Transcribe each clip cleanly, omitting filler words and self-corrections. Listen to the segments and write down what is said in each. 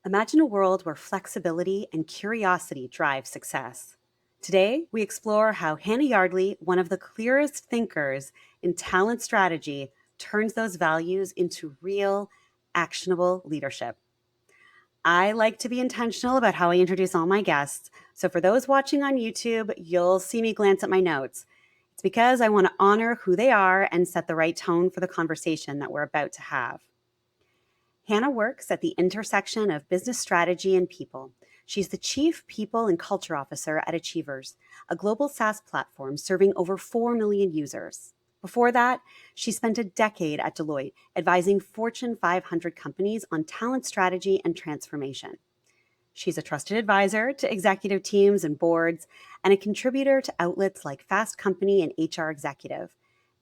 Imagine a world where flexibility and curiosity drive success. Today, we explore how Hannah Yardley, one of the clearest thinkers in talent strategy, turns those values into real, actionable leadership. I like to be intentional about how I introduce all my guests. So, for those watching on YouTube, you'll see me glance at my notes. It's because I want to honor who they are and set the right tone for the conversation that we're about to have. Hannah works at the intersection of business strategy and people. She's the Chief People and Culture Officer at Achievers, a global SaaS platform serving over 4 million users. Before that, she spent a decade at Deloitte advising Fortune 500 companies on talent strategy and transformation. She's a trusted advisor to executive teams and boards, and a contributor to outlets like Fast Company and HR Executive,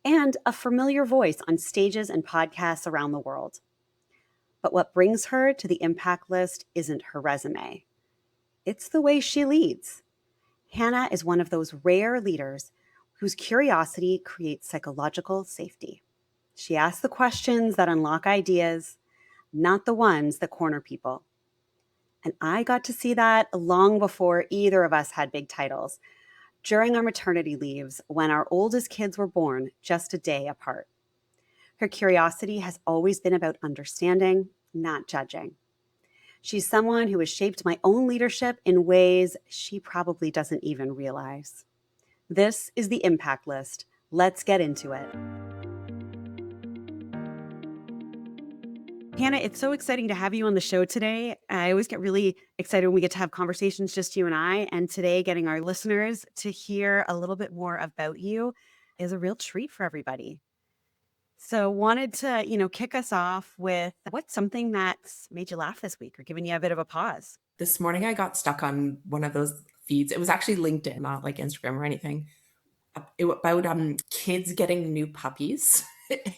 and a familiar voice on stages and podcasts around the world. But what brings her to the impact list isn't her resume, it's the way she leads. Hannah is one of those rare leaders whose curiosity creates psychological safety. She asks the questions that unlock ideas, not the ones that corner people. And I got to see that long before either of us had big titles, during our maternity leaves when our oldest kids were born just a day apart. Her curiosity has always been about understanding, not judging. She's someone who has shaped my own leadership in ways she probably doesn't even realize. This is the Impact List. Let's get into it. Hannah, it's so exciting to have you on the show today. I always get really excited when we get to have conversations, just you and I. And today, getting our listeners to hear a little bit more about you is a real treat for everybody. So, wanted to, kick us off with what's something that's made you laugh this week or given you a bit of a pause? This morning I got stuck on one of those feeds. It was actually LinkedIn, not like Instagram or anything. About kids getting new puppies.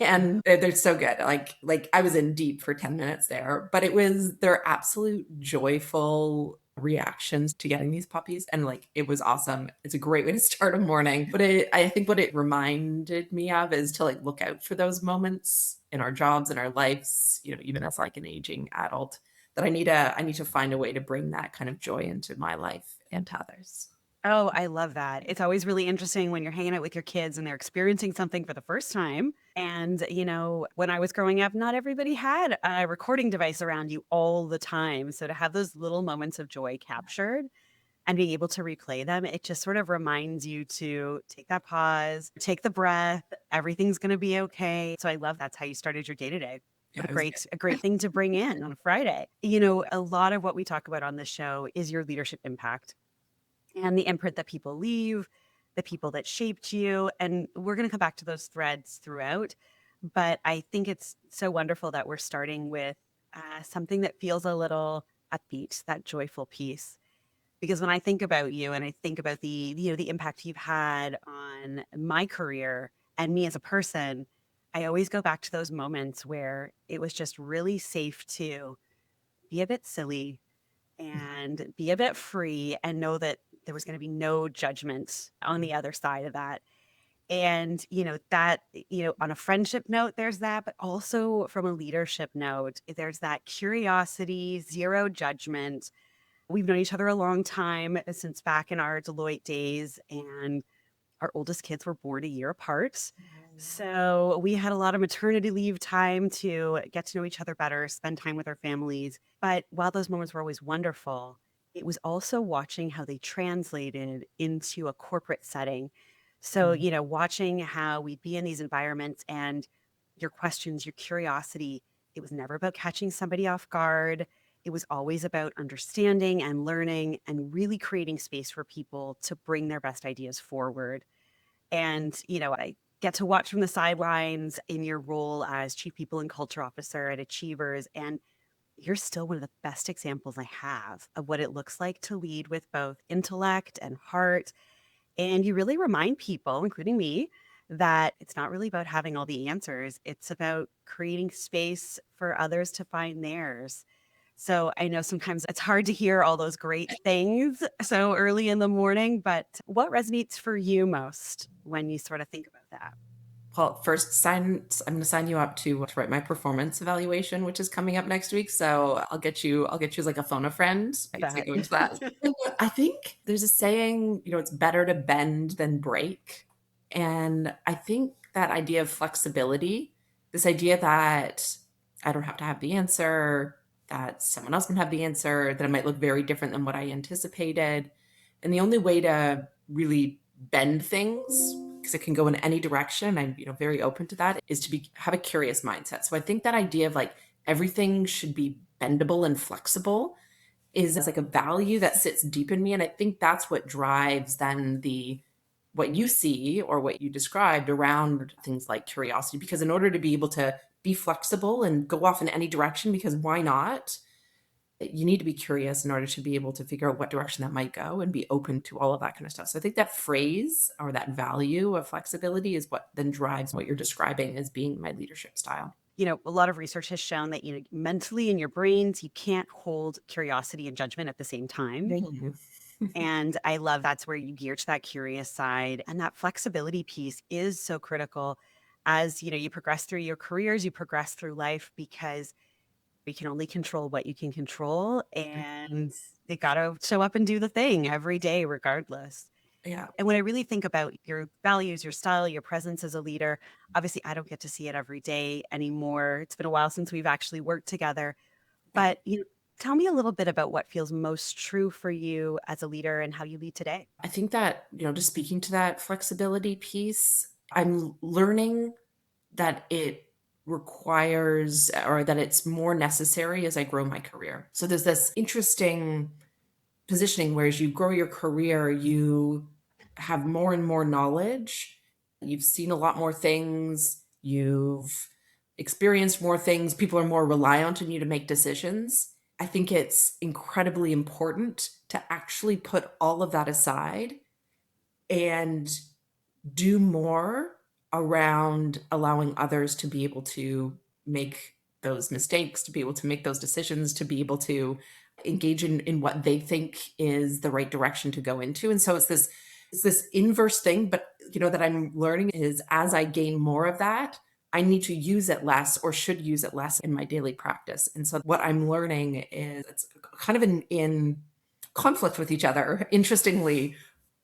And they're so good. Like I was in deep for 10 minutes there, but it was their absolute joyful reactions to getting these puppies, and like it was awesome. It's a great way to start a morning. But I think what it reminded me of is to like look out for those moments in our jobs, in our lives, even as like an aging adult, that I need to find a way to bring that kind of joy into my life and to others. Oh, I love that. It's always really interesting when you're hanging out with your kids and they're experiencing something for the first time. And, when I was growing up, not everybody had a recording device around you all the time. So to have those little moments of joy captured and being able to replay them, it just sort of reminds you to take that pause, take the breath. Everything's going to be okay. So I love that's how you started your day today. Yeah, What it was a great thing to bring in on a Friday. A lot of what we talk about on this show is your leadership impact and the imprint that people leave, the people that shaped you. And we're going to come back to those threads throughout. But I think it's so wonderful that we're starting with something that feels a little upbeat, that joyful piece. Because when I think about you and I think about the impact you've had on my career and me as a person, I always go back to those moments where it was just really safe to be a bit silly and be a bit free and know that there was going to be no judgment on the other side of that. And, on a friendship note, there's that, but also from a leadership note, there's that curiosity, zero judgment. We've known each other a long time since back in our Deloitte days, and our oldest kids were born a year apart. So we had a lot of maternity leave time to get to know each other better, spend time with our families. But while those moments were always wonderful, it was also watching how they translated into a corporate setting. So, watching how we'd be in these environments and your questions, your curiosity, it was never about catching somebody off guard. It was always about understanding and learning and really creating space for people to bring their best ideas forward. And, I get to watch from the sidelines in your role as Chief People and Culture Officer at Achievers. And you're still one of the best examples I have of what it looks like to lead with both intellect and heart. And you really remind people, including me, that it's not really about having all the answers. It's about creating space for others to find theirs. So I know sometimes it's hard to hear all those great things so early in the morning, but what resonates for you most when you sort of think about that? Well, first I'm gonna sign you up to write my performance evaluation, which is coming up next week. So I'll get you as like a phone a friend. I to That. go into that. I think there's a saying, it's better to bend than break. And I think that idea of flexibility, this idea that I don't have to have the answer, that someone else can have the answer, that it might look very different than what I anticipated. And the only way to really bend things, because it can go in any direction, I'm very open to that, is to be have a curious mindset. So I think that idea of like everything should be bendable and flexible is like a value that sits deep in me. And I think that's what drives then the what you see or what you described around things like curiosity. Because in order to be able to be flexible and go off in any direction, because why not? You need to be curious in order to be able to figure out what direction that might go and be open to all of that kind of stuff. So I think that phrase or that value of flexibility is what then drives what you're describing as being my leadership style. A lot of research has shown that, mentally in your brains, you can't hold curiosity and judgment at the same time. Mhm. And I love that's where you gear to that curious side. And that flexibility piece is so critical as, you progress through your careers, you progress through life because we can only control what you can control. And they got to show up and do the thing every day, regardless. Yeah. And when I really think about your values, your style, your presence as a leader, obviously I don't get to see it every day anymore. It's been a while since we've actually worked together. Yeah. But tell me a little bit about what feels most true for you as a leader and how you lead today. I think that, just speaking to that flexibility piece, I'm learning that it requires or that it's more necessary as I grow my career. So there's this interesting positioning where as you grow your career, you have more and more knowledge. You've seen a lot more things. You've experienced more things. People are more reliant on you to make decisions. I think it's incredibly important to actually put all of that aside and do more around allowing others to be able to make those mistakes, to be able to make those decisions, to be able to engage in what they think is the right direction to go into. And so it's this inverse thing, but that I'm learning is as I gain more of that, I need to use it less or should use it less in my daily practice. And so what I'm learning is it's kind of in conflict with each other, interestingly.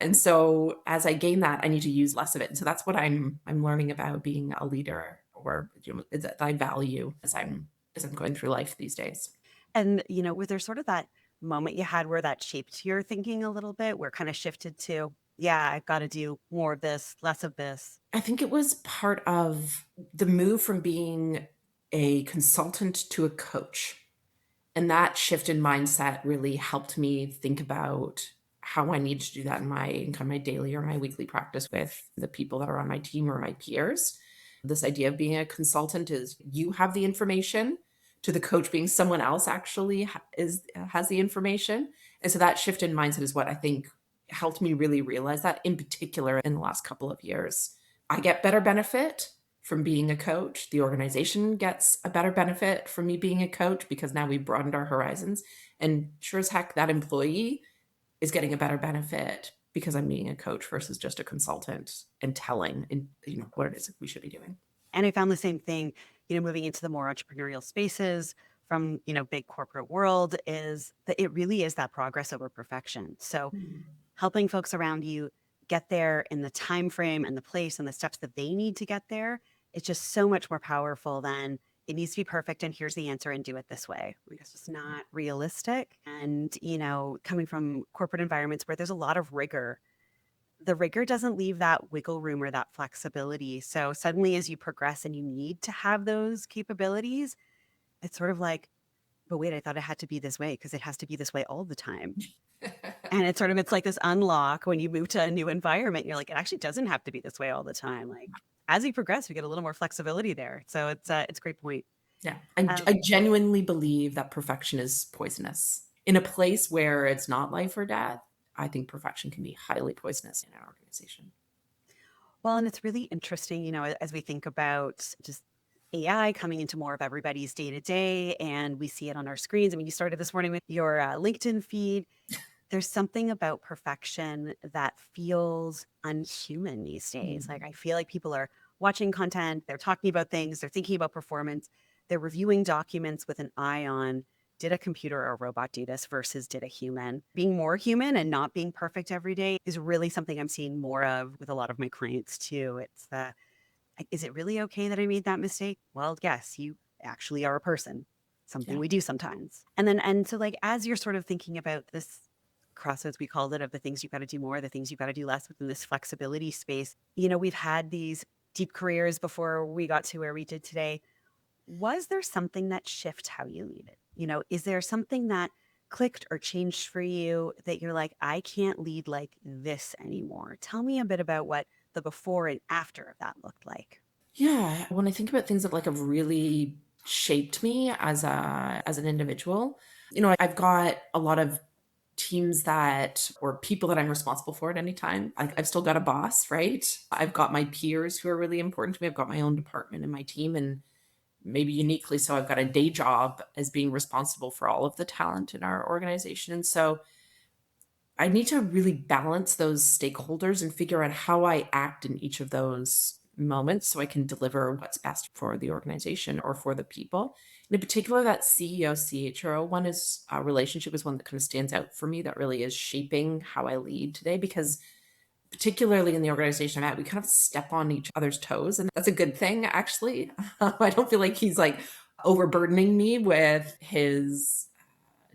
And so as I gain that, I need to use less of it. And so that's what I'm learning about being a leader, or is that I value as I'm going through life these days. And, was there sort of that moment you had where that shaped your thinking a little bit, where it kind of shifted to, yeah, I've got to do more of this, less of this? I think it was part of the move from being a consultant to a coach. And that shift in mindset really helped me think about how I need to do that in kind of my daily or my weekly practice with the people that are on my team or my peers. This idea of being a consultant is you have the information, to the coach being someone else actually has the information. And so that shift in mindset is what I think helped me really realize that, in particular in the last couple of years. I get better benefit from being a coach. The organization gets a better benefit from me being a coach because now we've broadened our horizons. And sure as heck, that employee is getting a better benefit because I'm being a coach versus just a consultant and telling and what it is we should be doing. And I found the same thing, moving into the more entrepreneurial spaces from, big corporate world is that it really is that progress over perfection. So helping folks around you get there in the time frame and the place and the steps that they need to get there, it's just so much more powerful than it needs to be perfect and here's the answer and do it this way. Like, it's just not realistic. And, coming from corporate environments where there's a lot of rigor, the rigor doesn't leave that wiggle room or that flexibility. So suddenly as you progress and you need to have those capabilities, it's sort of like, but wait, I thought it had to be this way because it has to be this way all the time. And it's like this unlock when you move to a new environment. You're like, it actually doesn't have to be this way all the time. Like as you progress, we get a little more flexibility there. So it's a great point. Yeah. I, Um, I genuinely believe that perfection is poisonous. In a place where it's not life or death, I think perfection can be highly poisonous in an organization. well, and it's really interesting, as we think about just AI coming into more of everybody's day to day, and we see it on our screens. I mean, you started this morning with your LinkedIn feed. There's something about perfection that feels unhuman these days. Like, Mm. I feel like people are watching content, they're talking about things, they're thinking about performance, they're reviewing documents with an eye on, did a computer or a robot do this versus did a human? Being more human and not being perfect every day is really something I'm seeing more of with a lot of my clients too. It's the, is it really okay that I made that mistake? Well, yes, you actually are a person. Something Yeah. we do sometimes. And so like as you're sort of thinking about this crossroads, we called it, of the things you've got to do more, the things you've got to do less within this flexibility space. We've had these deep careers before we got to where we did today. Was there something that shifted how you lead it? Is there something that clicked or changed for you that you're like, I can't lead like this anymore? Tell me a bit about what the before and after of that looked like. Yeah, when I think about things that like have really shaped me as an individual, I've got a lot of teams that or people that I'm responsible for at any time. I've still got a boss, right? I've got my peers who are really important to me. I've got my own department and my team, and maybe uniquely so, I've got a day job as being responsible for all of the talent in our organization. And so I need to really balance those stakeholders and figure out how I act in each of those moments so I can deliver what's best for the organization or for the people. And in particular, that CEO CHRO one is a relationship is one that kind of stands out for me that really is shaping how I lead today because particularly in the organization I'm at, we kind of step on each other's toes. And that's a good thing, actually. I don't feel like he's like overburdening me with his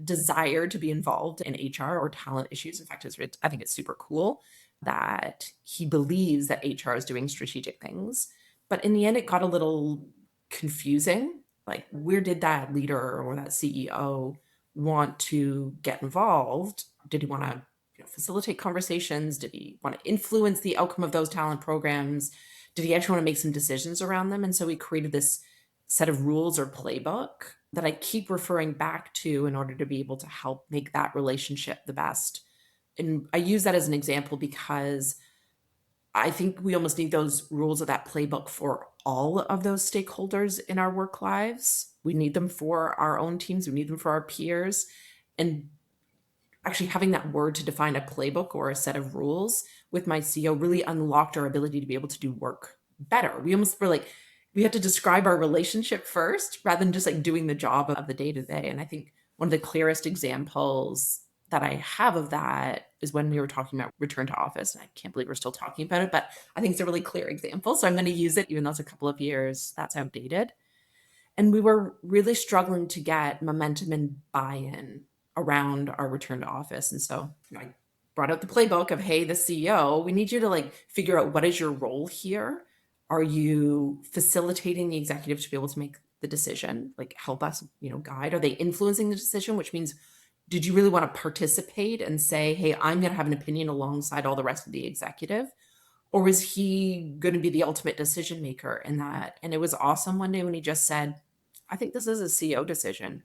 desire to be involved in HR or talent issues. In fact, I think it's super cool that he believes that HR is doing strategic things. But in the end, it got a little confusing. Like, where did that leader or that CEO want to get involved? Did he want to facilitate conversations? Did he want to influence the outcome of those talent programs? Did he actually want to make some decisions around them? And so we created this set of rules or playbook that I keep referring back to in order to be able to help make that relationship the best. And I use that as an example because I think we almost need those rules of that playbook for all of those stakeholders in our work lives. We need them for our own teams, we need them for our peers. And actually having that word to define a playbook or a set of rules with my CEO really unlocked our ability to be able to do work better. We almost were like, we had to describe our relationship first rather than just like doing the job of the day to day. And I think one of the clearest examples that I have of that is when we were talking about return to office. And I can't believe we're still talking about it, but I think it's a really clear example. So I'm going to use it, even though it's a couple of years that's outdated. And we were really struggling to get momentum and buy-in around our return to office. And so I brought out the playbook of, hey, the CEO, we need you to like figure out what is your role here. Are you facilitating the executive to be able to make the decision, like help us, guide? Are they influencing the decision, which means did you really want to participate and say, hey, I'm going to have an opinion alongside all the rest of the executive? Or was he going to be the ultimate decision maker in that? And it was awesome one day when he just said, I think this is a CEO decision.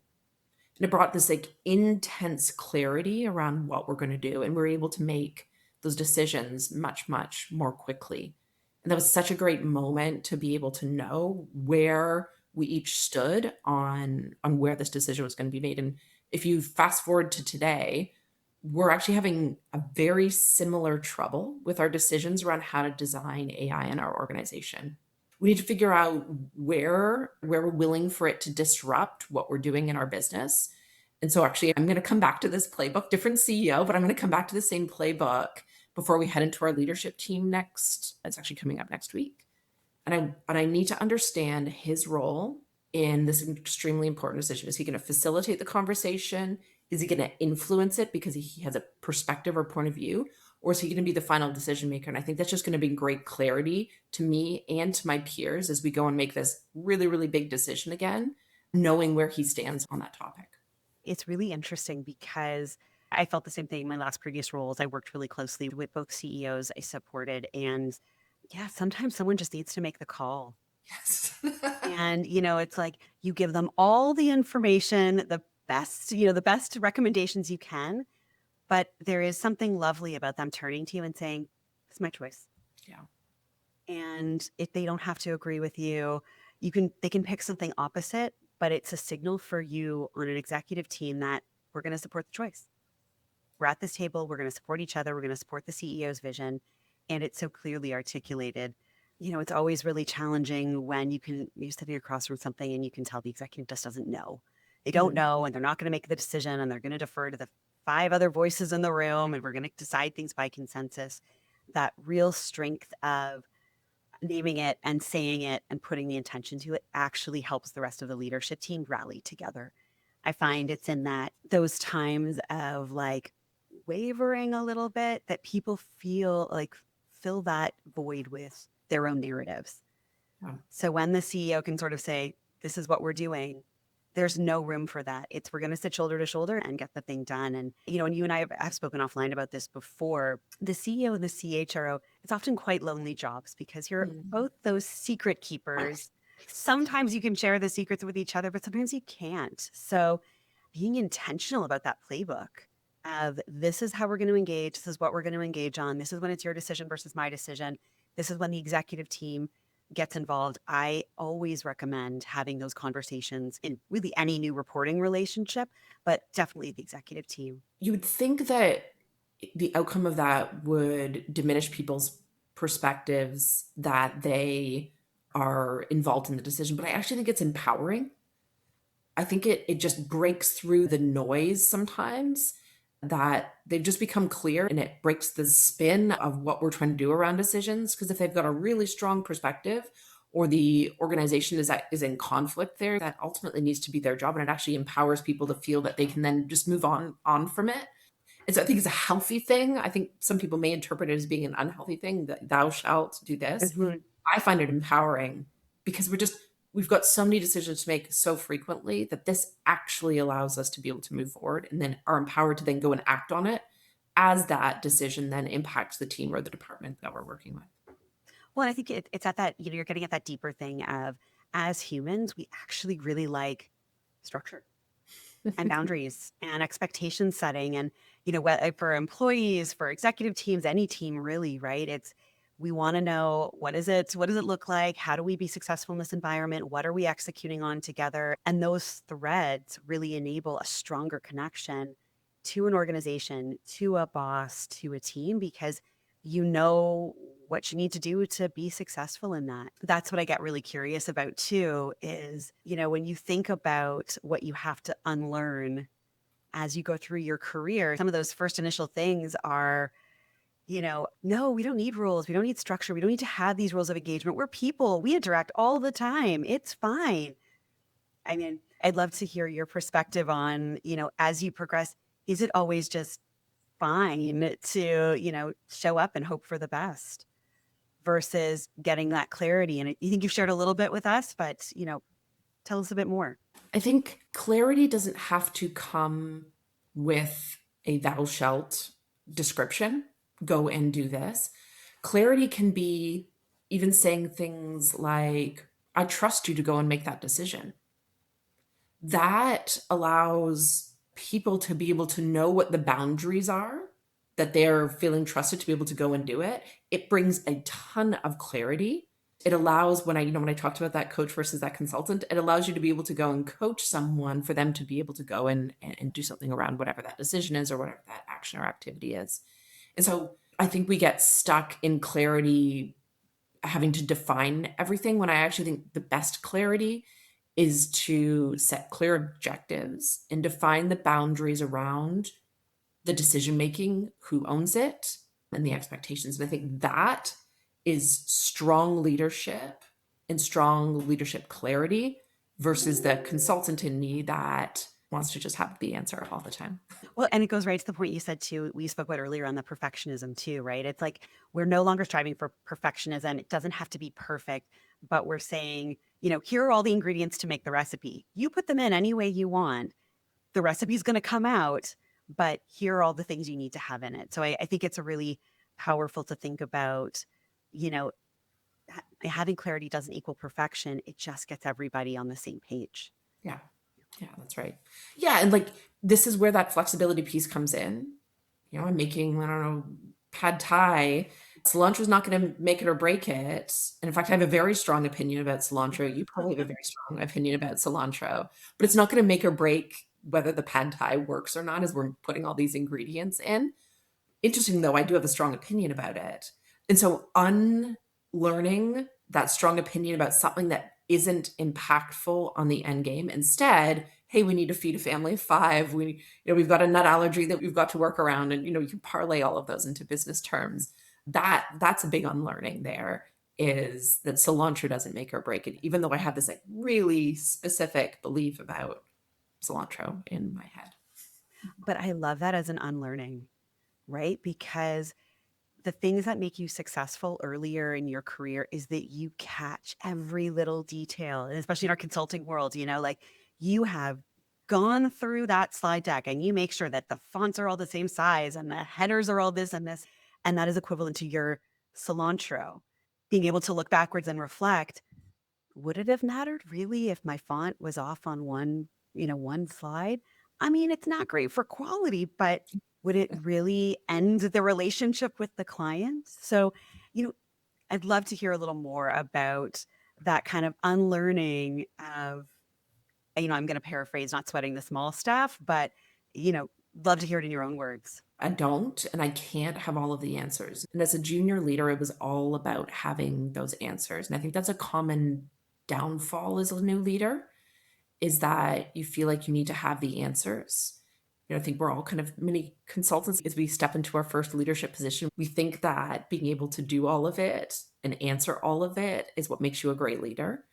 And it brought this like intense clarity around what we're going to do. And we're able to make those decisions much, much more quickly. And that was such a great moment to be able to know where we each stood on where this decision was going to be made. And if you fast forward to today, we're actually having a very similar trouble with our decisions around how to design AI in our organization. We need to figure out where we're willing for it to disrupt what we're doing in our business. And so actually I'm going to come back to this playbook, different CEO, but I'm going to come back to the same playbook before we head into our leadership team next. It's actually coming up next week. And I need to understand his role in this extremely important decision. Is he going to facilitate the conversation? Is he going to influence it because he has a perspective or point of view? Or is he going to be the final decision maker? And I think that's just going to bring great clarity to me and to my peers as we go and make this really, really big decision again, knowing where he stands on that topic. It's really interesting because I felt the same thing in my last previous roles. I worked really closely with both CEOs I supported. And yeah, sometimes someone just needs to make the call. Yes. And, it's like you give them all the information, the best recommendations you can. But there is something lovely about them turning to you and saying, it's my choice. Yeah. And if they don't have to agree with you, they can pick something opposite, but it's a signal for you on an executive team that we're going to support the choice. We're at this table, we're going to support each other, we're going to support the CEO's vision. And it's so clearly articulated. It's always really challenging when you're sitting across from something and you can tell the executive just doesn't know. They don't Mhm. know and they're not going to make the decision and they're going to defer to the five other voices in the room and we're going to decide things by consensus. That real strength of naming it and saying it and putting the intention to it actually helps the rest of the leadership team rally together. I find it's in those times of like wavering a little bit that people feel like fill that void with their own narratives. Yeah. So when the CEO can sort of say, this is what we're doing, there's no room for that. It's we're going to sit shoulder to shoulder and get the thing done. And you and I have spoken offline about this before. The CEO and the CHRO, it's often quite lonely jobs because you're Mhm. both those secret keepers. Sometimes you can share the secrets with each other, but sometimes you can't. So being intentional about that playbook of this is how we're going to engage, this is what we're going to engage on, this is when it's your decision versus my decision, this is when the executive team gets involved. I always recommend having those conversations in really any new reporting relationship, but definitely the executive team. You would think that the outcome of that would diminish people's perspectives that they are involved in the decision, but I actually think it's empowering. I think it just breaks through the noise sometimes that they've just become clear and it breaks the spin of what we're trying to do around decisions. Because if they've got a really strong perspective or the organization is in conflict there, that ultimately needs to be their job. And it actually empowers people to feel that they can then just move on from it. And so I think it's a healthy thing. I think some people may interpret it as being an unhealthy thing that thou shalt do this. Mhm. I find it empowering because we've got so many decisions to make so frequently that this actually allows us to be able to move forward and then are empowered to then go and act on it as that decision then impacts the team or the department that we're working with. Well, I think it's at that, you're getting at that deeper thing of as humans, we actually really like structure and boundaries and expectation setting. And, for employees, for executive teams, any team really, right? We want to know what does it look like? How do we be successful in this environment? What are we executing on together? And those threads really enable a stronger connection to an organization, to a boss, to a team, because you know what you need to do to be successful in that. That's what I get really curious about too is, when you think about what you have to unlearn as you go through your career, some of those first initial things are, no, we don't need rules. We don't need structure. We don't need to have these rules of engagement. We're people. We interact all the time. It's fine. I mean, I'd love to hear your perspective on, as you progress, is it always just fine to, show up and hope for the best versus getting that clarity? And you think you've shared a little bit with us, but, tell us a bit more. I think clarity doesn't have to come with a thou shalt description. Go and do this. Clarity can be even saying things like, I trust you to go and make that decision. That allows people to be able to know what the boundaries are, that they're feeling trusted to be able to go and do it. It brings a ton of clarity. It allows when I talked about that coach versus that consultant, it allows you to be able to go and coach someone for them to be able to go and do something around whatever that decision is or whatever that action or activity is. And so I think we get stuck in clarity having to define everything when I actually think the best clarity is to set clear objectives and define the boundaries around the decision making, who owns it, and the expectations. And I think that is strong leadership and strong leadership clarity versus the consultant in me that wants to just have the answer all the time. Well, and it goes right to the point you said too, we spoke about earlier on the perfectionism too, right? It's like we're no longer striving for perfectionism. It doesn't have to be perfect, but we're saying, here are all the ingredients to make the recipe. You put them in any way you want. The recipe's going to come out, but here are all the things you need to have in it. So I think it's a really powerful to think about, you know, having clarity doesn't equal perfection. It just gets everybody on the same page. Yeah. Yeah, that's right. Yeah, and like this is where that flexibility piece comes in. I'm making, I don't know, pad thai. Cilantro is not going to make it or break it. And in fact, I have a very strong opinion about cilantro. You probably have a very strong opinion about cilantro, but it's not going to make or break whether the pad thai works or not as we're putting all these ingredients in. Interesting though, I do have a strong opinion about it. And so learning that strong opinion about something that isn't impactful on the end game. Instead, hey, we need to feed a family of five. We've got a nut allergy that we've got to work around, and you can parlay all of those into business terms. That's a big unlearning there, is that cilantro doesn't make or break it, even though I have this like really specific belief about cilantro in my head. But I love that as an unlearning, right? Because the things that make you successful earlier in your career is that you catch every little detail. And especially in our consulting world, like you have gone through that slide deck and you make sure that the fonts are all the same size and the headers are all this and this. And that is equivalent to your cilantro. Being able to look backwards and reflect, would it have mattered really if my font was off on one slide? I mean, it's not great for quality, but would it really end the relationship with the client? So, you know, I'd love to hear a little more about that kind of unlearning of, I'm going to paraphrase, not sweating the small stuff, but, you know, love to hear it in your own words. I don't, and I can't have all of the answers. And as a junior leader, it was all about having those answers. And I think that's a common downfall as a new leader, is that you feel like you need to have the answers. I think we're all kind of mini consultants as we step into our first leadership position. We think that being able to do all of it and answer all of it is what makes you a great leader.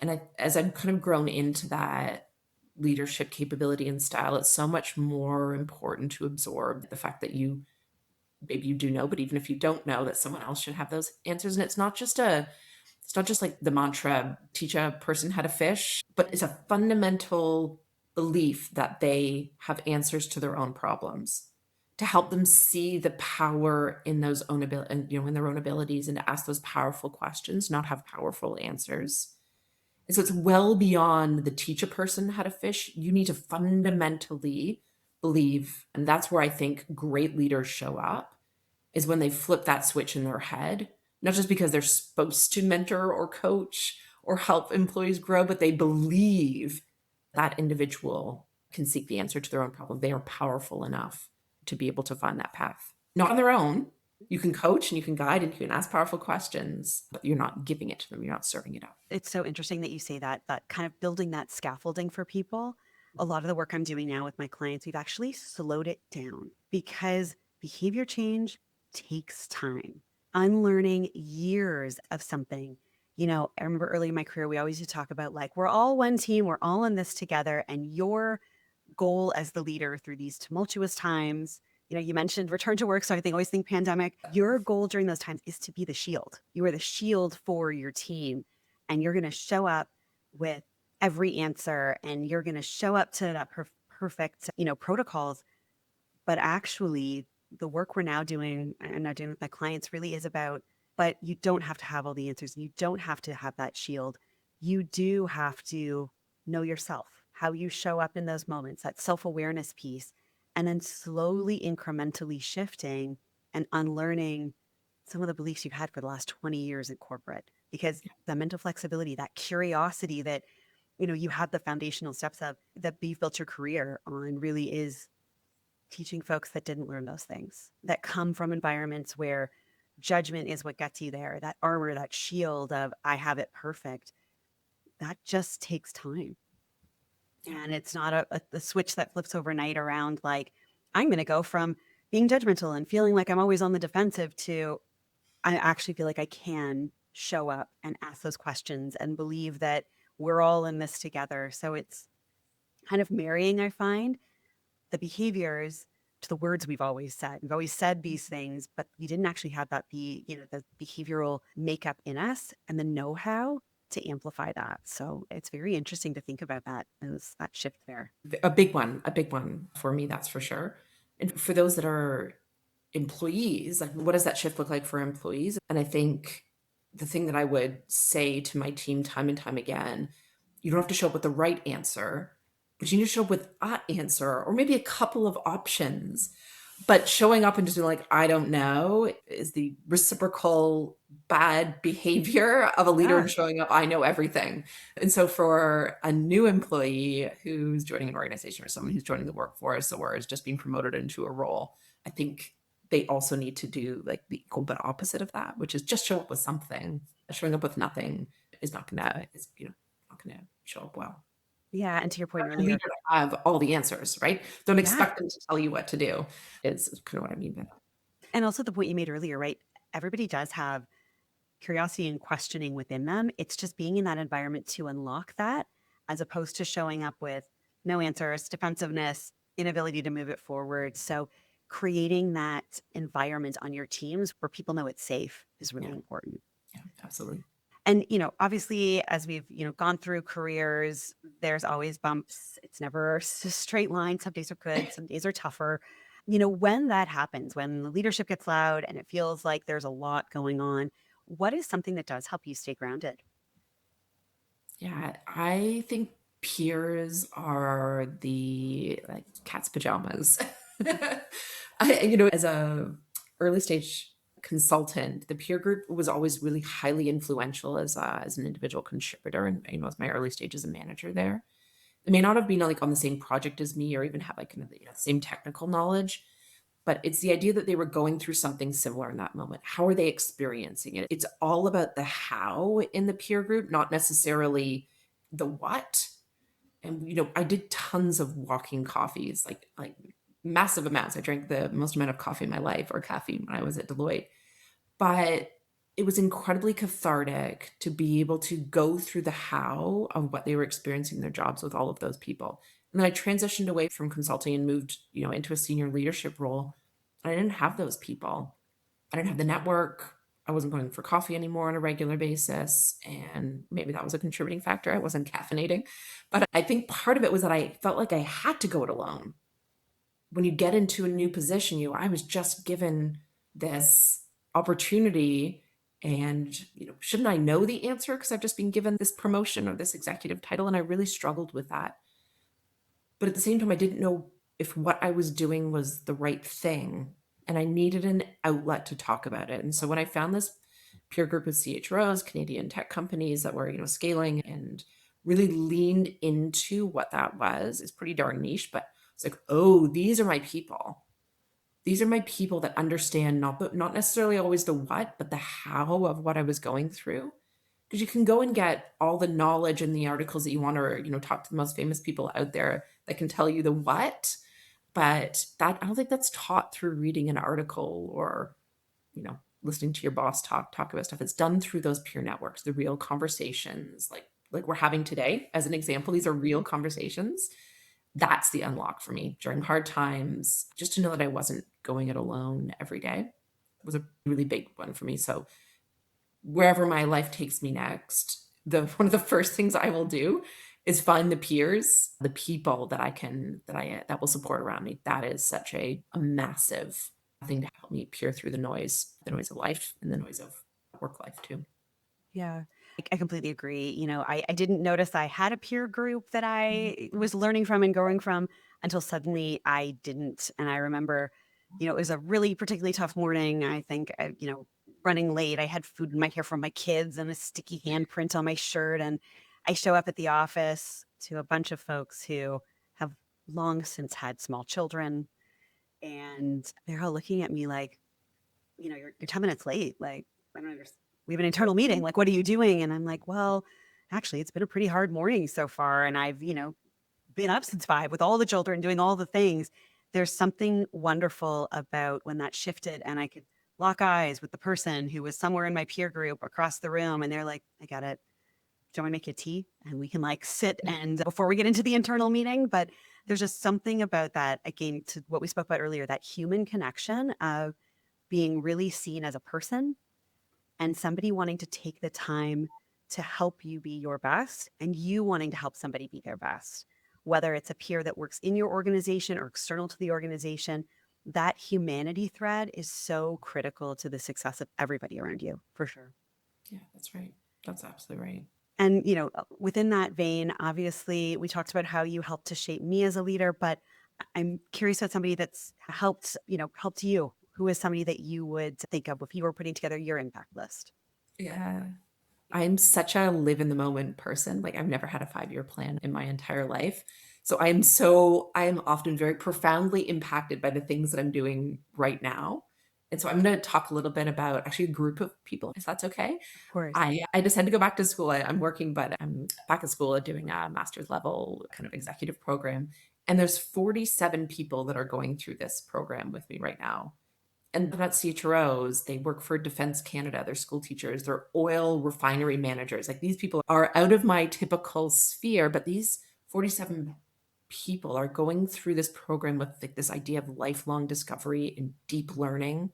And as I've kind of grown into that leadership capability and style, it's so much more important to absorb the fact that maybe you do know, but even if you don't know, that someone else should have those answers. And it's not just like the mantra, teach a person how to fish, but it's a fundamental belief that they have answers to their own problems, to help them see the power in those own ability and in their own abilities, and to ask those powerful questions, not have powerful answers. And so it's well beyond the teach a person how to fish. You need to fundamentally believe, and that's where I think great leaders show up, is when they flip that switch in their head, not just because they're supposed to mentor or coach or help employees grow, but they believe that individual can seek the answer to their own problem. They are powerful enough to be able to find that path. Not on their own. You can coach and you can guide and you can ask powerful questions, but you're not giving it to them. You're not serving it up. It's so interesting that you say that kind of building that scaffolding for people. A lot of the work I'm doing now with my clients, we've actually slowed it down because behavior change takes time. Unlearning years of something. I remember early in my career, we always used to talk about like, we're all one team, we're all in this together, and your goal as the leader through these tumultuous times. You mentioned return to work. So always think pandemic. Your goal during those times is to be the shield. You are the shield for your team, and you're going to show up with every answer, and you're going to show up to that perfect, protocols. But actually, the work we're now doing and now doing with my clients really is about, but you don't have to have all the answers. You don't have to have that shield. You do have to know yourself, how you show up in those moments, that self-awareness piece, and then slowly incrementally shifting and unlearning some of the beliefs you've had for the last 20 years in corporate. Because the mental flexibility, that curiosity that, you have the foundational steps of that you've built your career on really is teaching folks that didn't learn those things, that come from environments where judgment is what gets you there, that armor, that shield of I have it perfect. That just takes time. And it's not a switch that flips overnight around like, I'm going to go from being judgmental and feeling like I'm always on the defensive to I actually feel like I can show up and ask those questions and believe that we're all in this together. So it's kind of marrying, I find, the behaviors to the words we've always said. We've always said these things, but we didn't actually have that the behavioral makeup in us and the know-how to amplify that. So it's very interesting to think about that shift there. A big one for me, that's for sure. And for those that are employees, like what does that shift look like for employees? And I think the thing that I would say to my team time and time again, you don't have to show up with the right answer, but you need to show up with an answer or maybe a couple of options. But showing up and just being like, I don't know, is the reciprocal bad behavior of a leader, Yeah. and showing up, I know everything. And so for a new employee who's joining an organization or someone who's joining the workforce or is just being promoted into a role, I think they also need to do like the equal but opposite of that, which is just show up with something. Showing up with nothing is not gonna is, not gonna show up well. Yeah, and to your point Expect the earlier, leader to have all the answers, right? Don't yeah. expect them to tell you what to do, is kind of what I mean by that. And also the point you made earlier, right? Everybody does have curiosity and questioning within them. It's just being in that environment to unlock that, as opposed to showing up with no answers, defensiveness, inability to move it forward. So creating that environment on your teams where people know it's safe is really Yeah, important. yeah, absolutely. And, obviously, as we've, gone through careers, there's always bumps. It's never a straight line. Some days are good, some days are tougher. When that happens, when the leadership gets loud and it feels like there's a lot going on, what is something that does help you stay grounded? Yeah, I think peers are the like cat's pajamas. As a early stage consultant, the peer group was always really highly influential as an individual contributor, and as my early stage as a manager there. They may not have been like on the same project as me, or even have like kind of the same technical knowledge, but it's the idea that they were going through something similar in that moment. How are they experiencing it? It's all about the how in the peer group, not necessarily the what. And I did tons of walking coffees, like massive amounts. I drank the most amount of coffee in my life, or caffeine, when I was at Deloitte. But it was incredibly cathartic to be able to go through the how of what they were experiencing in their jobs with all of those people. And then I transitioned away from consulting and moved, into a senior leadership role. I didn't have those people. I didn't have the network. I wasn't going for coffee anymore on a regular basis. And maybe that was a contributing factor. I wasn't caffeinating. But I think part of it was that I felt like I had to go it alone. When you get into a new position, I was just given this opportunity, and shouldn't I know the answer because I've just been given this promotion or this executive title? And I really struggled with that. But at the same time, I didn't know if what I was doing was the right thing, and I needed an outlet to talk about it. And so when I found this peer group of CHROs, Canadian tech companies that were, scaling and really leaned into what that was, it's pretty darn niche, but it's like, oh, these are my people. These are my people that understand not necessarily always the what, but the how of what I was going through. Because you can go and get all the knowledge and the articles that you want, or talk to the most famous people out there that can tell you the what, but that I don't think that's taught through reading an article, or listening to your boss talk about stuff. It's done through those peer networks, the real conversations, like we're having today as an example. These are real conversations. That's the unlock for me during hard times. Just to know that I wasn't going it alone every day was a really big one for me. So wherever my life takes me next, the one of the first things I will do is find the peers, the people that will support around me. That is such a massive thing to help me peer through the noise of life and the noise of work life too. Yeah. I completely agree. I didn't notice I had a peer group that I was learning from and growing from until suddenly I didn't. And I remember, it was a really particularly tough morning. I think, running late. I had food in my hair from my kids and a sticky handprint on my shirt. And I show up at the office to a bunch of folks who have long since had small children. And they're all looking at me like, you're 10 minutes late. Like, I don't understand. We have an internal meeting. Like, what are you doing? And I'm like, well, actually, it's been a pretty hard morning so far. And I've, been up since 5 with all the children doing all the things. There's something wonderful about when that shifted and I could lock eyes with the person who was somewhere in my peer group across the room. And they're like, I got it. Do you want me to make you tea? And we can like sit and before we get into the internal meeting. But there's just something about that, again, to what we spoke about earlier, that human connection of being really seen as a person and somebody wanting to take the time to help you be your best and you wanting to help somebody be their best, whether it's a peer that works in your organization or external to the organization. That humanity thread is so critical to the success of everybody around you, for sure. Yeah, that's right. That's absolutely right. And, within that vein, obviously, we talked about how you helped to shape me as a leader, but I'm curious about somebody that's helped you. Who is somebody that you would think of if you were putting together your impact list? Yeah. I'm such a live in the moment person. Like I've never had a 5-year plan in my entire life. So I am often very profoundly impacted by the things that I'm doing right now. And so I'm going to talk a little bit about actually a group of people, if that's okay. Of course. I decided to go back to school. I'm working, but I'm back at school doing a master's level kind of executive program. And there's 47 people that are going through this program with me right now. And they're not CHROs. They work for Defense Canada. They're school teachers. They're oil refinery managers. Like these people are out of my typical sphere, but these 47 people are going through this program with like this idea of lifelong discovery and deep learning,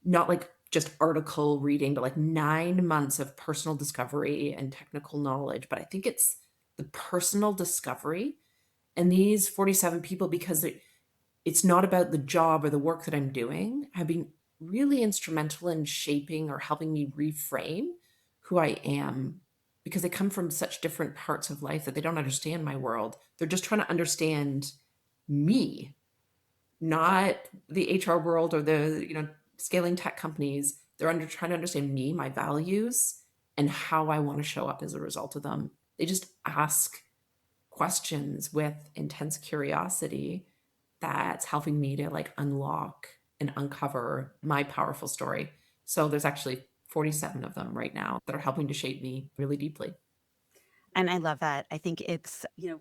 not like just article reading, but like 9 months of personal discovery and technical knowledge. But I think it's the personal discovery. And these 47 people, because it's not about the job or the work that I'm doing, have been really instrumental in shaping or helping me reframe who I am, because they come from such different parts of life that they don't understand my world. They're just trying to understand me, not the HR world or the, scaling tech companies. They're trying to understand me, my values, and how I want to show up as a result of them. They just ask questions with intense curiosity that's helping me to like unlock and uncover my powerful story. So there's actually 47 of them right now that are helping to shape me really deeply. And I love that. I think it's, when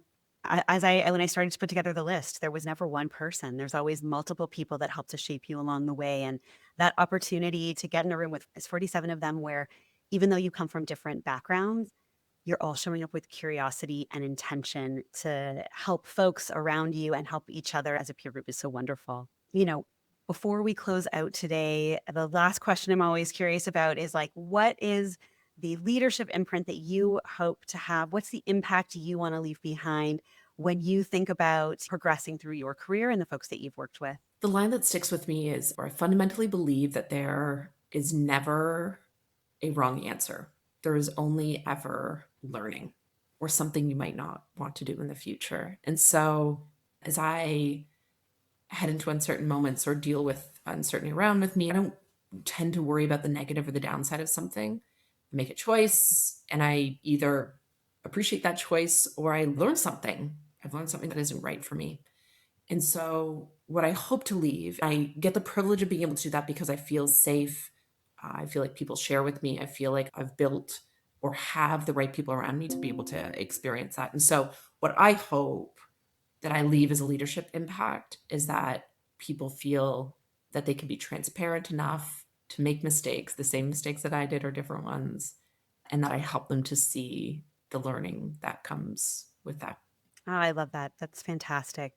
I started to put together the list, there was never one person. There's always multiple people that help to shape you along the way. And that opportunity to get in a room with 47 of them, where even though you come from different backgrounds, you're all showing up with curiosity and intention to help folks around you and help each other as a peer group is so wonderful. Before we close out today, the last question I'm always curious about is like, what is the leadership imprint that you hope to have? What's the impact you want to leave behind when you think about progressing through your career and the folks that you've worked with? The line that sticks with me is, or I fundamentally believe that there is never a wrong answer. There is only ever learning or something you might not want to do in the future. And so as I head into uncertain moments or deal with uncertainty around with me, I don't tend to worry about the negative or the downside of something. I make a choice and I either appreciate that choice or I learn something. I've learned something that isn't right for me. And so what I hope to leave, I get the privilege of being able to do that because I feel safe. I feel like people share with me. I feel like I've built or have the right people around me to be able to experience that. And so what I hope that I leave as a leadership impact is that people feel that they can be transparent enough to make mistakes, the same mistakes that I did or different ones, and that I help them to see the learning that comes with that. Oh, I love that. That's fantastic.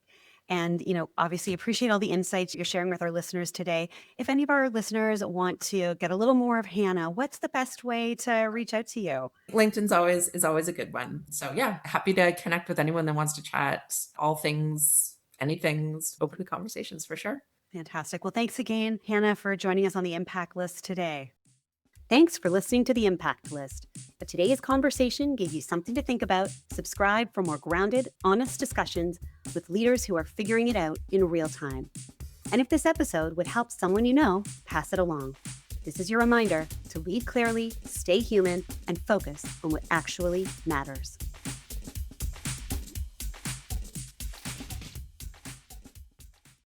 And, obviously appreciate all the insights you're sharing with our listeners today. If any of our listeners want to get a little more of Hannah, what's the best way to reach out to you? LinkedIn's always a good one. So yeah, happy to connect with anyone that wants to chat. All things, anything's open to conversations for sure. Fantastic. Well, thanks again, Hannah, for joining us on the Impact List today. Thanks for listening to the Impact List. If today's conversation gave you something to think about, subscribe for more grounded, honest discussions with leaders who are figuring it out in real time. And if this episode would help someone you know, pass it along. This is your reminder to lead clearly, stay human, and focus on what actually matters.